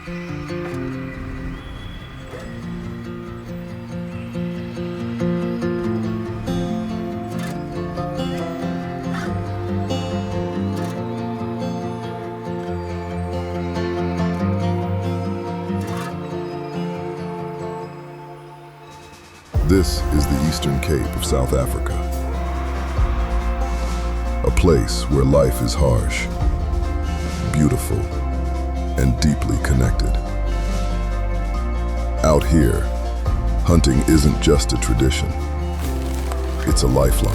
This is the Eastern Cape of South Africa, a place where life is harsh, beautiful, and deeply connected. Out here, hunting isn't just a tradition, it's a lifeline.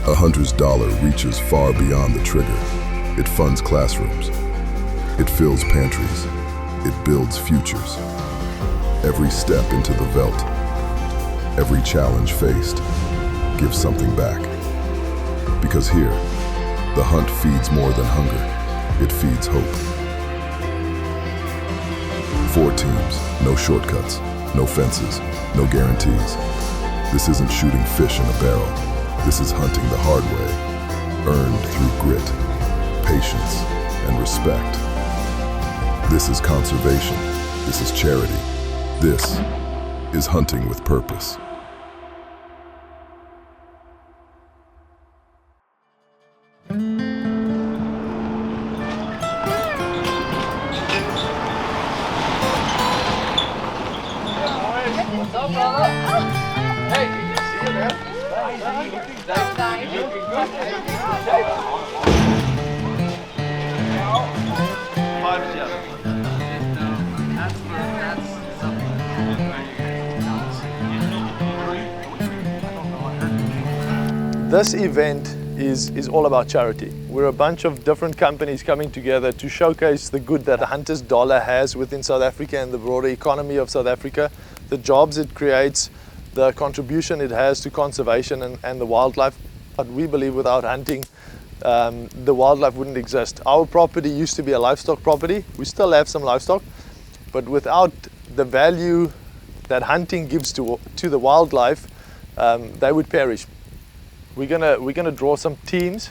A hunter's dollar reaches far beyond the trigger. It funds classrooms, it fills pantries, it builds futures. Every step into the veldt, every challenge faced, gives something back. Because here, the hunt feeds more than hunger, it feeds hope. 4 teams, no shortcuts, no fences, no guarantees. This isn't shooting fish in a barrel. This is hunting the hard way, earned through grit, patience, and respect. This is conservation. This is charity. This is hunting with purpose. This event is all about charity. We're a bunch of different companies coming together to showcase the good that the hunter's dollar has within South Africa and the broader economy of South Africa, the jobs it creates, the contribution it has to conservation and the wildlife. But we believe without hunting, the wildlife wouldn't exist. Our property used to be a livestock property. We still have some livestock, but without the value that hunting gives to the wildlife, they would perish. We're gonna draw some teams,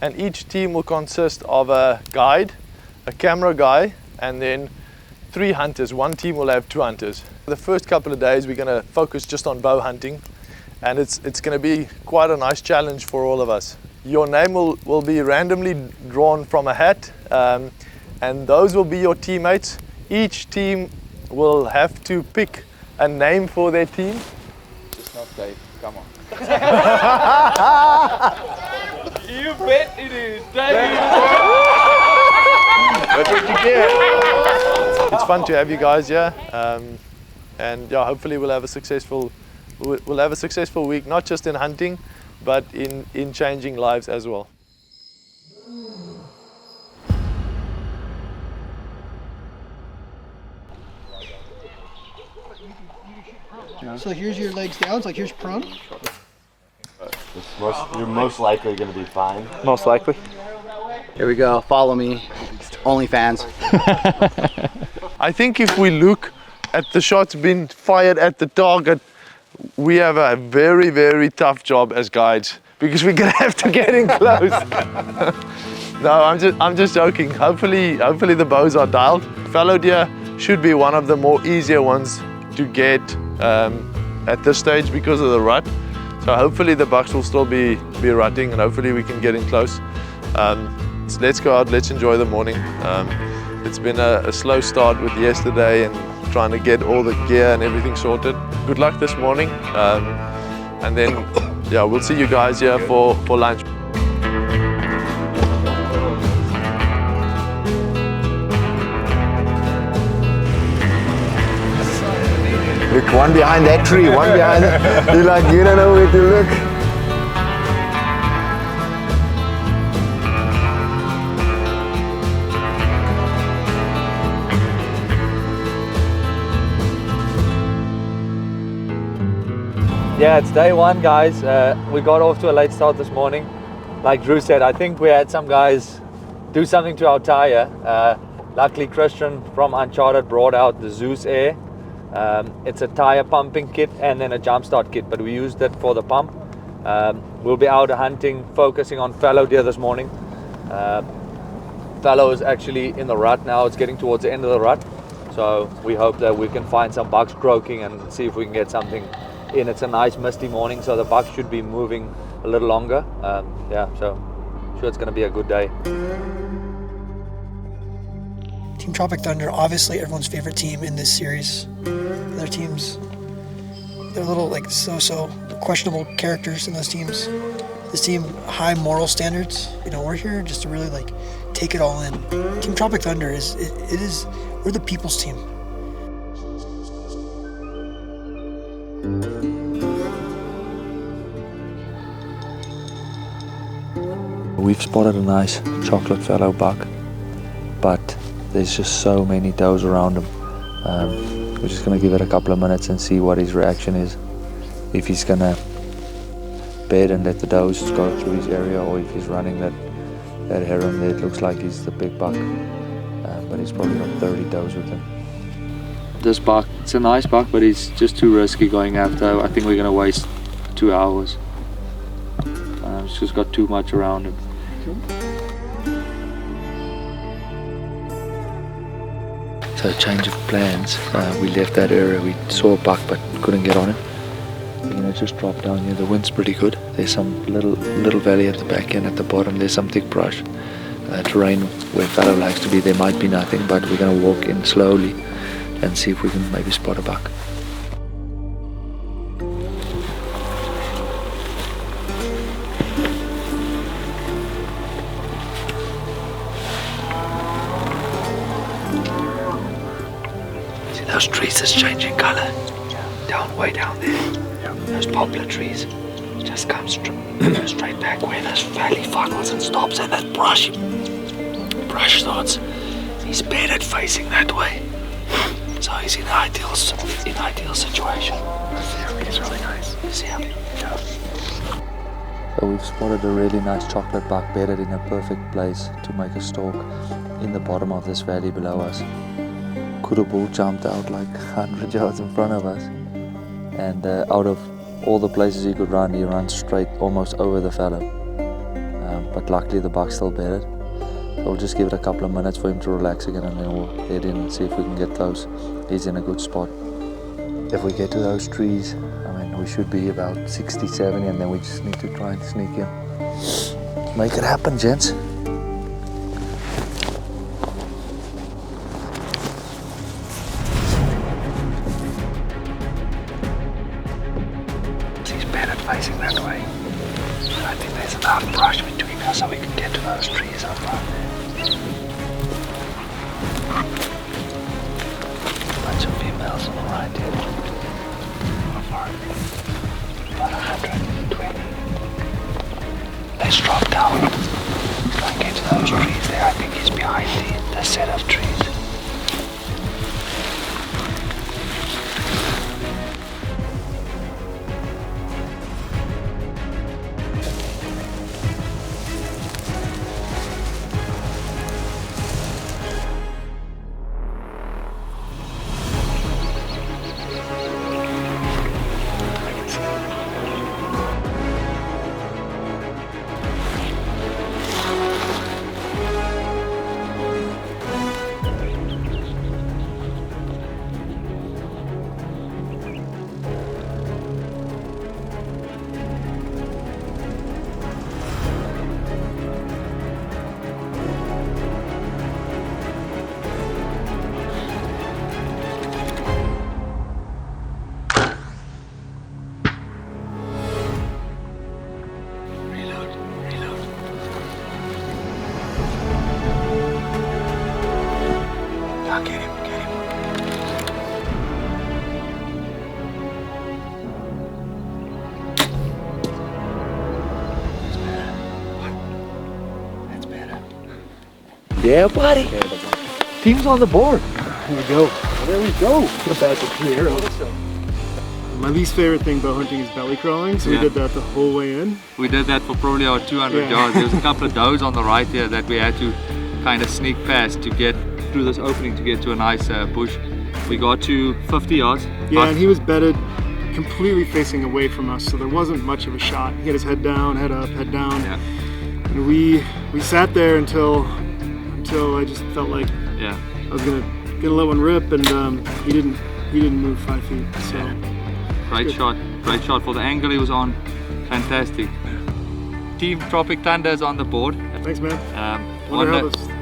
and each team will consist of a guide, a camera guy, and then 3 hunters. One team will have 2 hunters. The first couple of days we're gonna focus just on bow hunting, and it's gonna be quite a nice challenge for all of us. Your name will be randomly drawn from a hat, and those will be your teammates. Each team will have to pick a name for their team. Just not Dave, come on. You bet it is, Dave. That's what you get. It's fun to have you guys here, and yeah, hopefully we'll have a successful week, not just in hunting, but in changing lives as well. So here's your legs down, it's like here's prone. You're most likely going to be fine. Most likely. Here we go, follow me. OnlyFans. I think if we look at the shots being fired at the target, we have a very, very tough job as guides because we're gonna have to get in close. No, I'm just joking. Hopefully the bows are dialed. Fallow deer should be one of the more easier ones to get at this stage because of the rut. So hopefully the bucks will still be rutting, and hopefully we can get in close. So let's go out, let's enjoy the morning. It's been a slow start with yesterday and trying to get all the gear and everything sorted. Good luck this morning. And then, yeah, we'll see you guys here for lunch. Look, one behind that tree, one behind it. You're like, you don't know where to look. Yeah, it's day 1, guys. We got off to a late start this morning. Like Drew said, I think we had some guys do something to our tire. Luckily, Christian from Uncharted brought out the Zeus Air. It's a tire pumping kit and then a jump start kit, but we used it for the pump. We'll be out hunting, focusing on fallow deer this morning. fallow is actually in the rut now. It's getting towards the end of the rut. So we hope that we can find some bucks croaking and see if we can get something in. It's a nice misty morning, so the bucks should be moving a little longer. Yeah, so I'm sure it's going to be a good day. Team Tropic Thunder, obviously everyone's favorite team in this series. Their teams, they're little like so questionable characters in those teams. This team, high moral standards. You know, we're here just to really like take it all in. Team Tropic Thunder we're the people's team. We've spotted a nice chocolate fallow buck, but there's just so many does around him. We're just gonna give it a couple of minutes and see what his reaction is. If he's gonna bed and let the does go through his area, or if he's running that heron there. It looks like he's the big buck, but he's probably got 30 does with him. This buck, it's a nice buck, but he's just too risky going after. I think we're gonna waste 2 hours. He's just got too much around him. So change of plans. We left that area. We saw a buck but couldn't get on him. We're gonna just drop down here. The wind's pretty good. There's some little valley at the back end. At the bottom there's some thick brush. Terrain where fallow likes to be. There might be nothing, but we're gonna walk in slowly and see if we can maybe spot a buck. Those trees is changing color. Way down there. Those poplar trees. Just come straight back where this valley funnels and stops, and that brush starts. He's bedded facing that way. So he's in ideal situation. He's really nice. See him? Yeah. So we've spotted a really nice chocolate buck bedded in a perfect place to make a stalk in the bottom of this valley below us. Kudu bull jumped out like 100 yards in front of us, and out of all the places he could run, he ran straight almost over the fallow. But luckily the buck's still bedded. So we'll just give it a couple of minutes for him to relax again, and then we'll head in and see if we can get close. He's in a good spot. If we get to those trees, I mean, we should be about 60, 70, and then we just need to try and sneak in. Make it happen, gents. Facing that way. I think there's enough brush between us so we can get to those trees up there. Bunch of females on the right here. How far? About 120. Let's drop down. Try and get to those trees there. I think he's behind the set of trees. Yeah, buddy. Team's on the board. There we go. There we go. Get back to 3 arrows. My least favorite thing about hunting is belly crawling, so we did that the whole way in. We did that for probably about 200 yards. There was a couple of does on the right here that we had to kind of sneak past to get through this opening to get to a nice bush. We got to 50 yards. Yeah, and he was bedded completely facing away from us, so there wasn't much of a shot. He had his head down, head up, head down. Yeah. And we sat there until so I just felt like Yeah. I was gonna let one rip, and he didn't move 5 feet. So Great shot for the angle he was on. Fantastic. Team Tropic Thunder is on the board. thanks, man.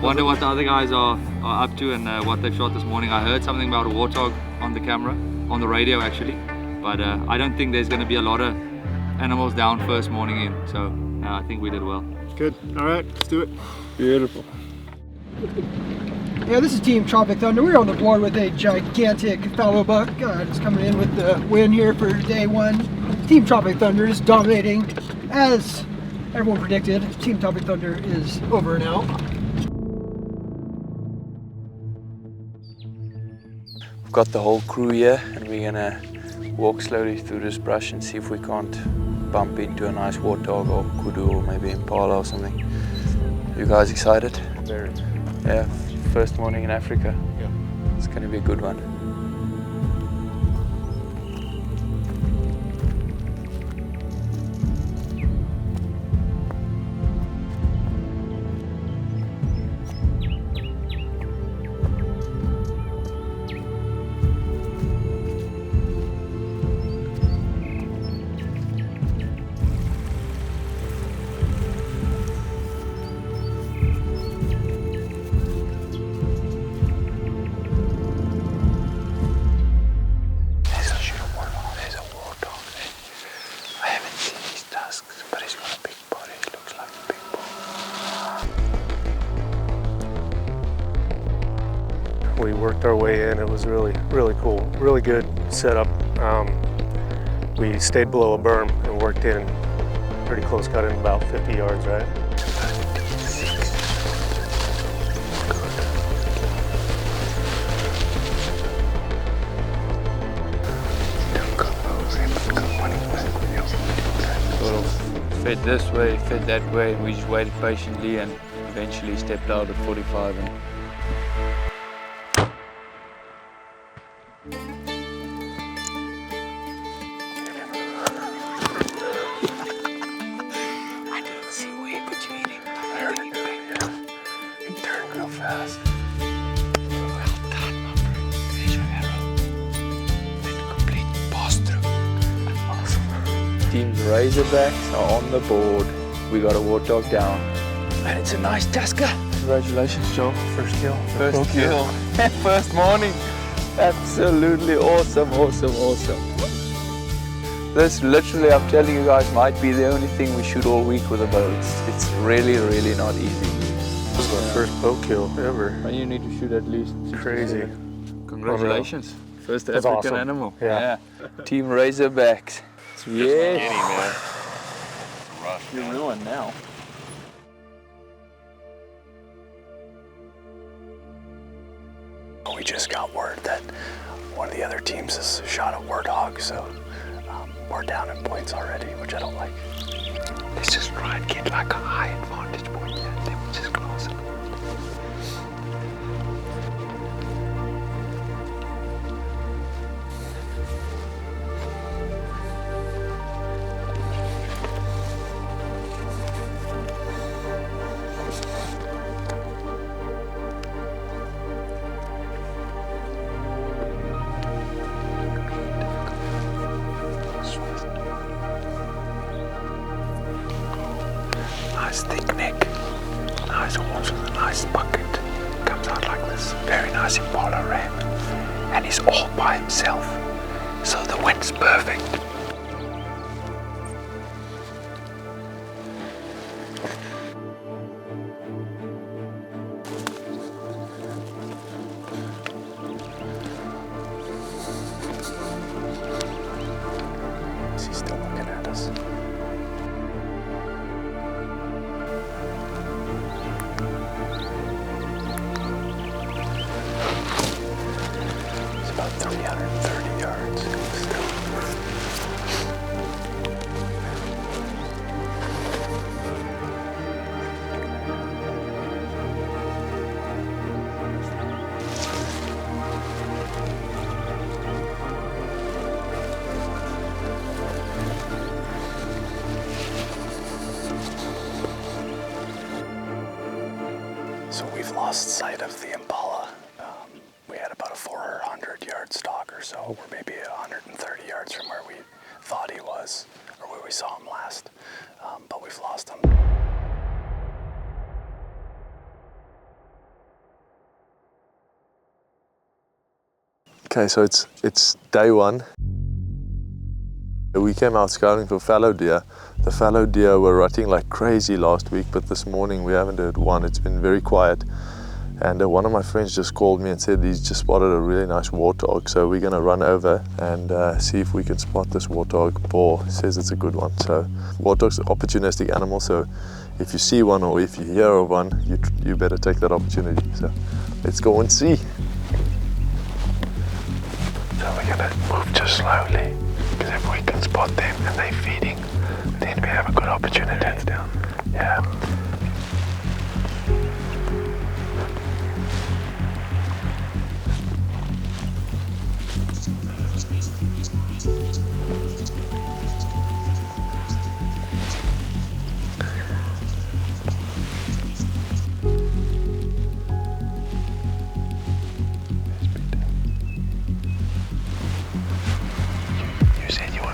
Wonder what the other guys are up to and what they've shot this morning. I heard something about a warthog on the camera, on the radio actually, but I don't think there's going to be a lot of animals down first morning in, so I think we did well. Good. All right, let's do it. Beautiful. Yeah, this is Team Tropic Thunder. We're on the board with a gigantic fallow buck. Just coming in with the win here for day one. Team Tropic Thunder is dominating. As everyone predicted, Team Tropic Thunder is over and out. We've got the whole crew here, and we're gonna walk slowly through this brush and see if we can't bump into a nice warthog or kudu or maybe impala or something. You guys excited? Very. Yeah, first morning in Africa. Yeah. It's gonna be a good one. We worked our way in. It was really cool. Really good setup. We stayed below a berm and worked in pretty close, got in about 50 yards, right? Sort of fed this way, fed that way, and we just waited patiently and eventually stepped out at 45. And Team Razorbacks are on the board. We got a warthog down. And it's a nice tusker. Congratulations, Joe. First kill. First kill. First morning. Absolutely awesome, awesome, awesome. This literally, I'm telling you guys, might be the only thing we shoot all week with a bow. It's really, really not easy. This is my first bow kill ever. And you need to shoot at least. Crazy. Congratulations. First That's African awesome. animal. Yeah. Team Razorbacks. Yes. You're ruined now. We just got word that one of the other teams has shot a warthog, so we're down in points already, which I don't like. Let's just try and get like a high advantage point, and then we'll just close it. Nice thick neck, nice horns with a nice bucket. Comes out like this, very nice impala ram. And he's all by himself, so the wind's perfect. He's still looking at us. It's about 330 yards still. So we've lost lost sight of the impala. We had about a 400-yard stalk or so. We're maybe 130 yards from where we thought he was, or where we saw him last, but we've lost him. Okay, so it's day one. We came out scouting for fallow deer. The fallow deer were rutting like crazy last week, but this morning we haven't heard one. It's been very quiet. And one of my friends just called me and said he's just spotted a really nice warthog. So we're gonna run over and see if we can spot this warthog boar. Says it's a good one. So warthog's an opportunistic animal. So if you see one or if you hear of one, you better take that opportunity. So let's go and see. So we're gonna move just slowly, because if we can spot them and they're feeding, then we have a good opportunity. Hands down. Yeah.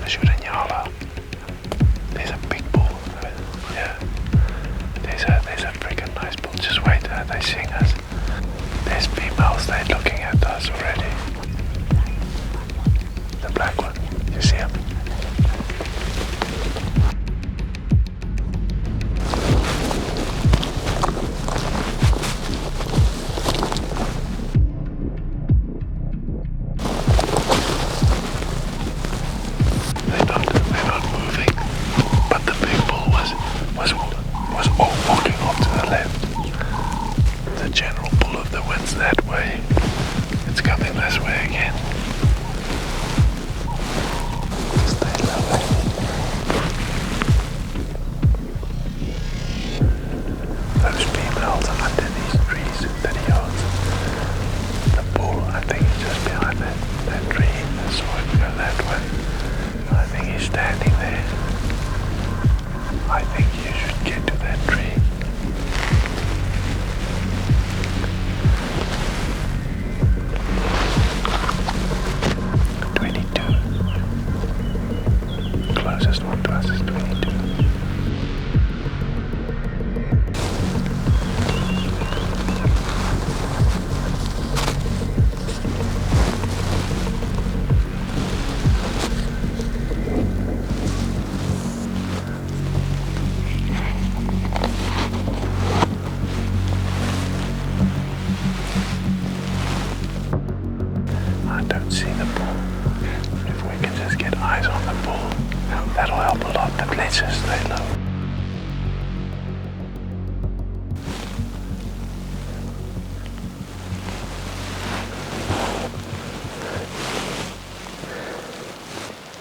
Shoot a nyala. There's a big bull. Yeah. There's a freaking nice bull. Just wait, they seeing us. There's females, they're looking at us already. The black one, you see him?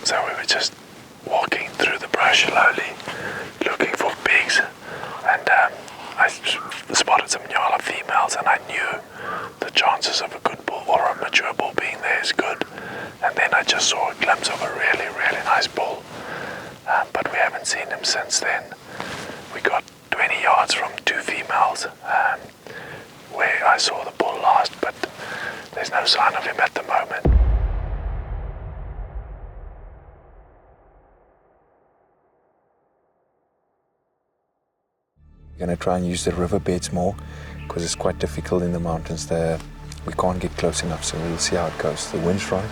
So we were just walking through the brush slowly, looking for pigs, and I spotted some nyala females, and I knew the chances of a good bull or a mature bull being there is good. And then I just saw a glimpse of a really, really nice bull, but we haven't seen him since then. We got 20 yards from two females where I saw the bull last, but there's no sign of him at the moment. We're going to try and use the riverbeds more because it's quite difficult in the mountains there. We can't get close enough, so we'll see how it goes. The wind's right,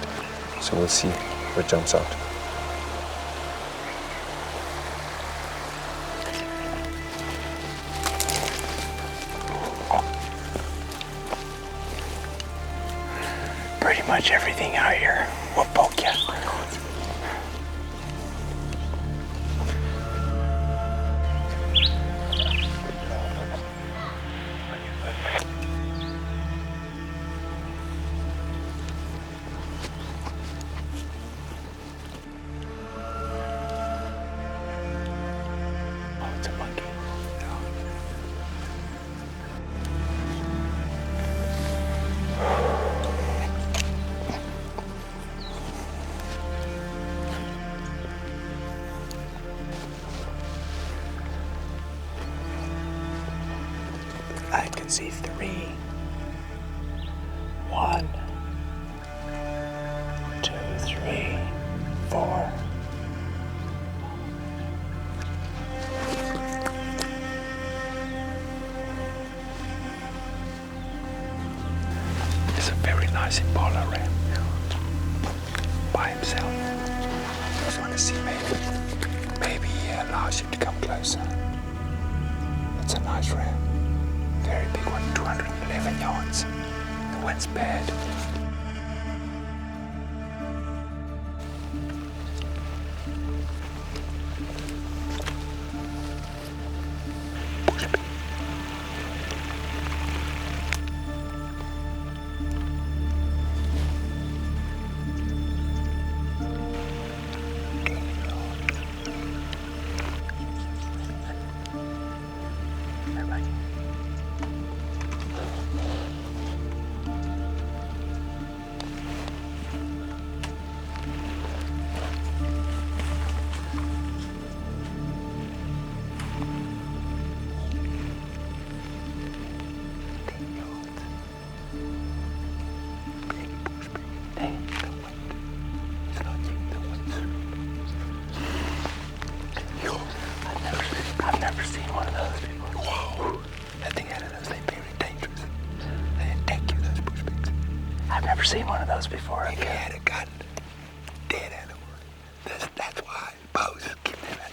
so we'll see what jumps out. Pretty much everything out here will poke you. can see 3. 1, 2, 3, 4. It's a very nice Impala ram by himself. I just want to see maybe he allows you to come closer. It's a nice ram. Very big one, 211 yards. The wind's bad. I've never seen one of those before. Whoa. I think out of those, they're very dangerous. They attack you, those bush pigs. I've never seen one of those before. If you had a gun, dead animal. That's why bows keep them at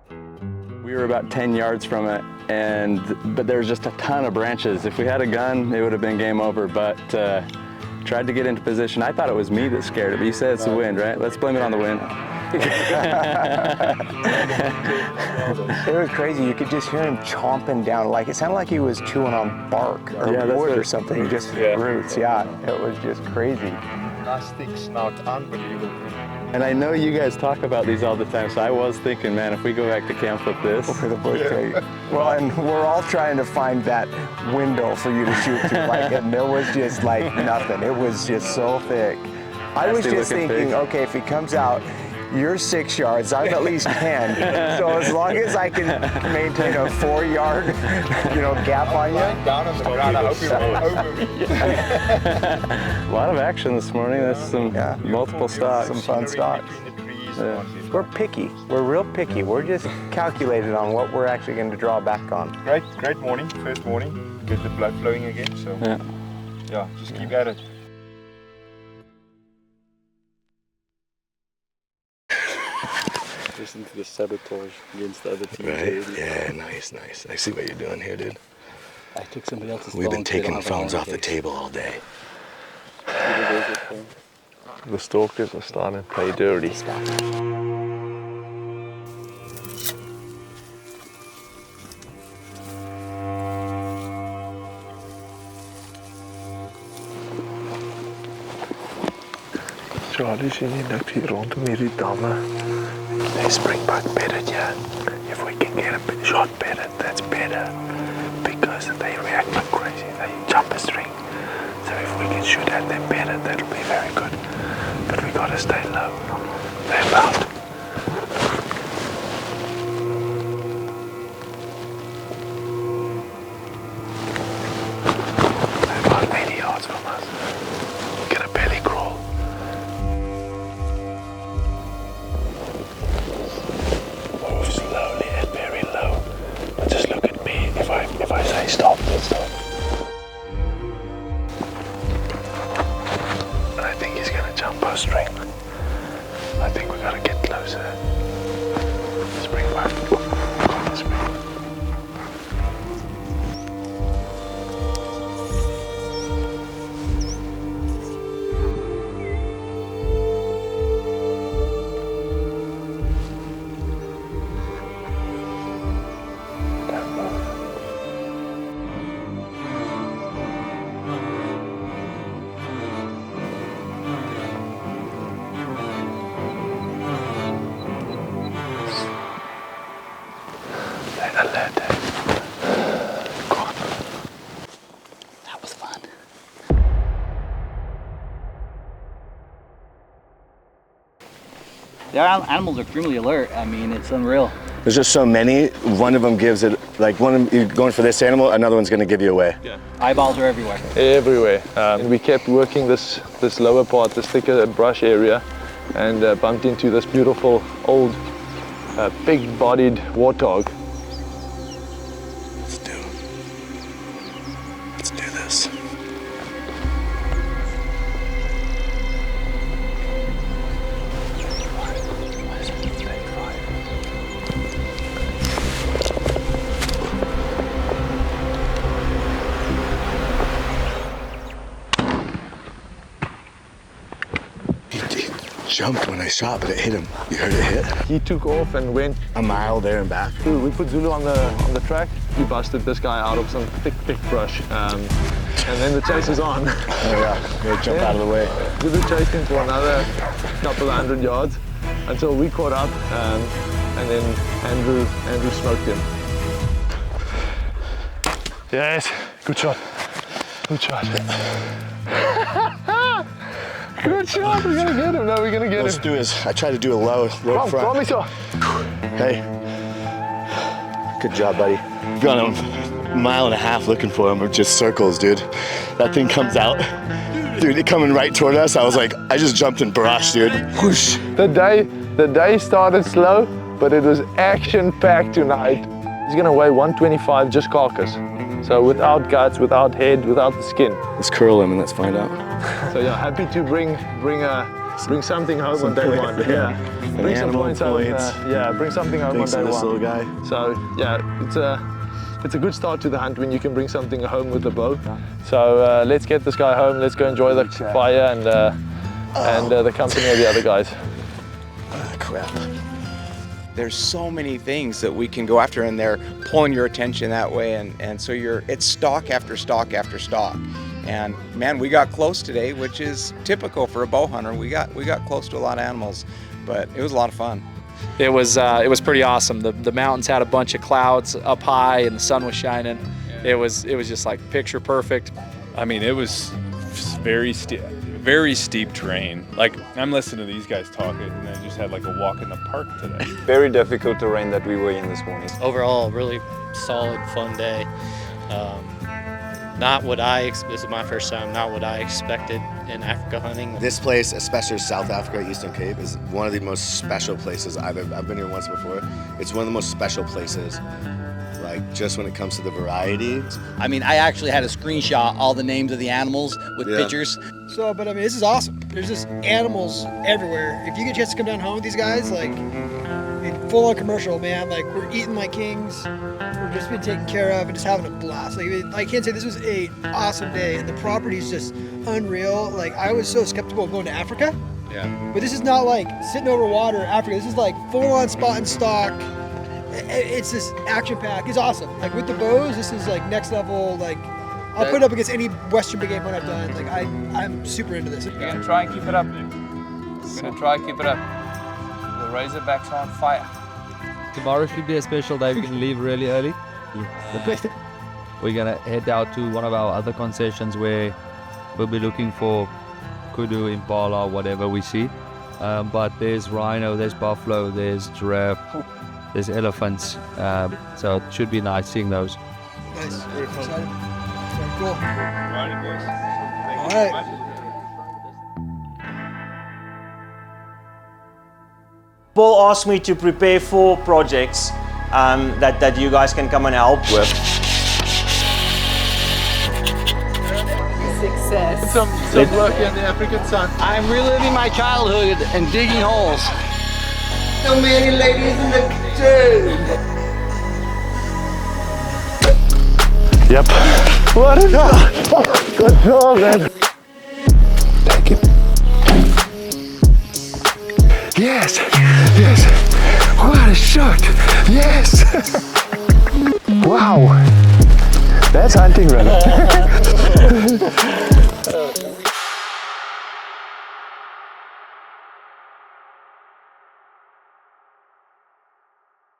you. We were about 10 yards from it, but there was just a ton of branches. If we had a gun, it would have been game over, but tried to get into position. I thought it was me that scared it, but you said it's the wind, right? Let's blame it on the wind. It was crazy. You could just hear him chomping down. Like it sounded like he was chewing on bark or wood or something. Just roots. Yeah, it was just crazy. Nice thick snout, unbelievable. And I know you guys talk about these all the time, so I was thinking, man, if we go back to camp with this. For the bush pig. Well, and we're all trying to find that window for you to shoot through. Like, and there was just like nothing. It was just so thick. I was just thinking, okay, if he comes out, you're 6 yards, I'm at least 10. So as long as I can maintain a 4-yard, gap on you. Down on the ground, I hope you won't over me. A lot of action this morning. There's some multiple stocks. Some fun stocks. We're picky. We're real picky. We're just calculated on what we're actually going to draw back on. Great morning, first morning. Get the blood flowing again, so yeah, just keep at it. Listen to the sabotage against the other team. Right? Yeah, nice. I see what you're doing here, dude. I took somebody else's phone. We've been taking phones off the table all day. The stalkers are starting to play dirty. Charlie sien jy niks hier rondom hierdie damme. They springbuck bedded, yeah. If we can get a shot bedded, that's better. Because they react like crazy. They jump a string. So if we can shoot at them bedded, that'll be very good. But we gotta stay low. They're about. They're about 80 yards from us. Get a belly crawl. Move slowly and very low. But just look at me. If I say stop, then stop. I think he's gonna jump our string. I think we gotta get The animals are extremely alert. I mean, it's unreal. There's just so many. One of them gives it, like you're going for this animal, another one's gonna give you away. Yeah. Eyeballs are everywhere. Everywhere. We kept working this lower part, this thicker brush area, and bumped into this beautiful old big-bodied warthog. Let's do this. Jumped when I shot, but it hit him. You heard it hit? He took off and went a mile there and back. We put Zulu on the track. He busted this guy out of some thick brush, and then the chase is on. Oh yeah, gotta jump out of the way. Zulu chased him for another couple of 100 yards until we caught up, and then Andrew smoked him. Yes, good shot. Good shot. Good shot, we're gonna get him. No, we're gonna get him. Let's do this. I tried to do a low front. Promise you. Hey, good job, buddy. We've gone a mile and a half looking for him, or just circles, dude. That thing comes out. Dude, it coming right toward us. I was like, I just jumped in brush, dude. Whoosh. The day started slow, but it was action-packed tonight. He's gonna weigh 125 just carcass. So without guts, without head, without the skin. Let's curl him and let's find out. So yeah, happy to bring something home on day one. Yeah, bring some points home. Yeah, bring something home on day one. Little guy. So yeah, it's a good start to the hunt when you can bring something home with the bow. So let's get this guy home. Let's go enjoy the fire and the company of the other guys. Crap. There's so many things that we can go after, and they're pulling your attention that way, and so it's stock after stock after stock. And man, we got close today, which is typical for a bow hunter. We got close to a lot of animals, but it was a lot of fun. It was pretty awesome. The mountains had a bunch of clouds up high, and the sun was shining. It was just like picture perfect. I mean, it was very steep terrain. Like, I'm listening to these guys talking, and I just had like a walk in the park today. Very difficult terrain that we were in this morning. Overall, really solid, fun day. This is my first time, not what I expected in Africa hunting. This place, especially South Africa, Eastern Cape, is one of the most special places I've been here once before. It's one of the most special places, like just when it comes to the variety. I mean, I actually had to screenshot all the names of the animals with pictures. So, but I mean, this is awesome. There's just animals everywhere. If you get a chance to come down home with these guys, like, full on commercial, man. Like, we're eating like kings. We're just being taken care of and just having a blast. Like, I can't say this was an awesome day, and the property is just unreal. Like, I was so skeptical of going to Africa. Yeah. But this is not like sitting over water in Africa. This is like full on spot and stock. It's just action packed. It's awesome. Like, with the bows, this is like next level. Like, I'll put it up against any Western big game hunt I've done. Like, I'm super into this. You're gonna try and keep it up, dude. You're gonna try and keep it up. The Razorbacks are on fire. Tomorrow should be a special day. We can leave really early. We're gonna head out to one of our other concessions where we'll be looking for kudu, impala, whatever we see. But there's rhino, there's buffalo, there's giraffe, there's elephants. So it should be nice seeing those. Nice. Very excited. Very cool. Alrighty, boys. All right. People ask me to prepare for projects that you guys can come and help with. Success. Some work in the African sun. I'm reliving my childhood and digging holes. So many ladies in the kitchen. Yep. What a job. Good job, man. Take it. Yes. Yes. What a shot. Yes. Wow. That's hunting, brother.